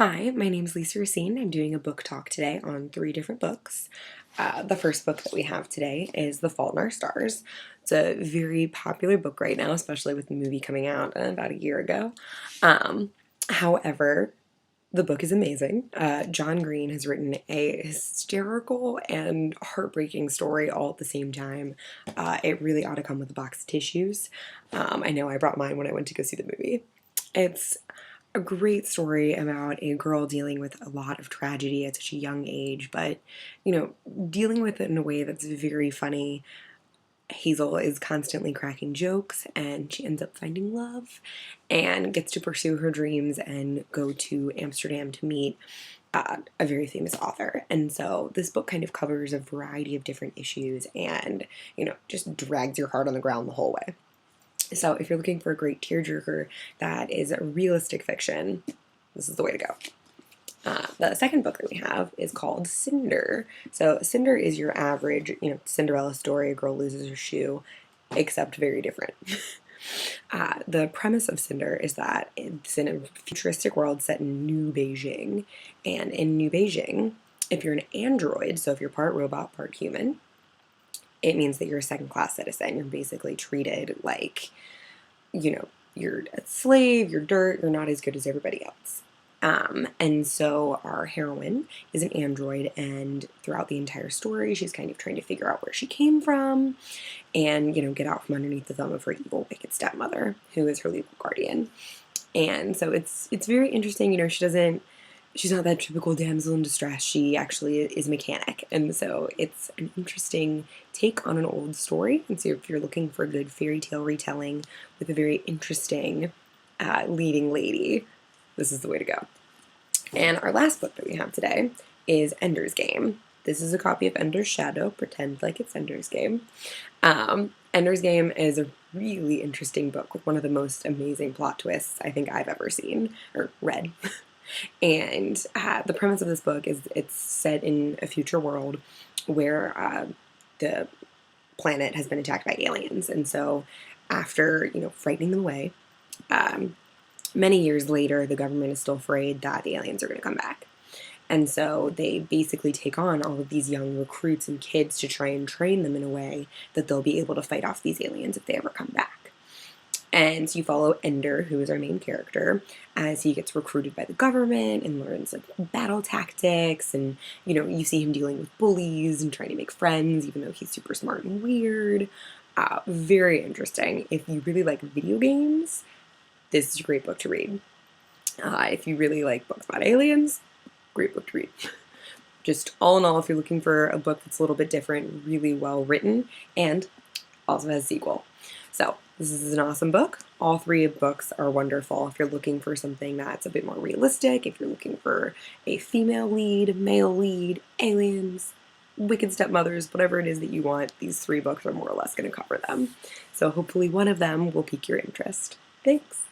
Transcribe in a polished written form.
Hi, my name is Lisa Racine. I'm doing a book talk today on three different books. The first book that we have today is The Fault in Our Stars. It's a very popular book right now, especially with the movie coming out about a year ago. However, the book is amazing. John Green has written a hysterical and heartbreaking story all at the same time. It really ought to come with a box of tissues. I know I brought mine when I went to go see the movie. It's a great story about a girl dealing with a lot of tragedy at such a young age, but, dealing with it in a way that's very funny. Hazel is constantly cracking jokes, and she ends up finding love and gets to pursue her dreams and go to Amsterdam to meet a very famous author. And so this book kind of covers a variety of different issues and, just drags your heart on the ground the whole way. So if you're looking for a great tearjerker that is realistic fiction, this is the way to go. The second book that we have is called Cinder. So Cinder is your average, Cinderella story, a girl loses her shoe, except very different. The premise of Cinder is that it's in a futuristic world set in New Beijing. And in New Beijing, if you're an android, so if you're part robot, part human, it means that you're a second-class citizen. You're basically treated like, you're a slave, you're dirt, you're not as good as everybody else. And so our heroine is an android, and throughout the entire story, she's kind of trying to figure out where she came from and, get out from underneath the thumb of her evil, wicked stepmother, who is her legal guardian. And so it's very interesting. She's not that typical damsel in distress. She actually is a mechanic. And so it's an interesting take on an old story. And so if you're looking for a good fairy tale retelling with a very interesting leading lady, this is the way to go. And our last book that we have today is Ender's Game. This is a copy of Ender's Shadow. Pretend like it's Ender's Game. Ender's Game is a really interesting book with one of the most amazing plot twists I think I've ever seen or read. And the premise of this book is it's set in a future world where the planet has been attacked by aliens. And so after, frightening them away, many years later, the government is still afraid that the aliens are going to come back. And so they basically take on all of these young recruits and kids to try and train them in a way that they'll be able to fight off these aliens if they ever come back. And so you follow Ender, who is our main character, as he gets recruited by the government and learns battle tactics. And, you see him dealing with bullies and trying to make friends, even though he's super smart and weird. Very interesting. If you really like video games, this is a great book to read. If you really like books about aliens, great book to read. Just all in all, if you're looking for a book that's a little bit different, really well written, and also has a sequel. So this is an awesome book. All three books are wonderful. If you're looking for something that's a bit more realistic, if you're looking for a female lead, male lead, aliens, wicked stepmothers, whatever it is that you want, these three books are more or less going to cover them. So hopefully one of them will pique your interest. Thanks.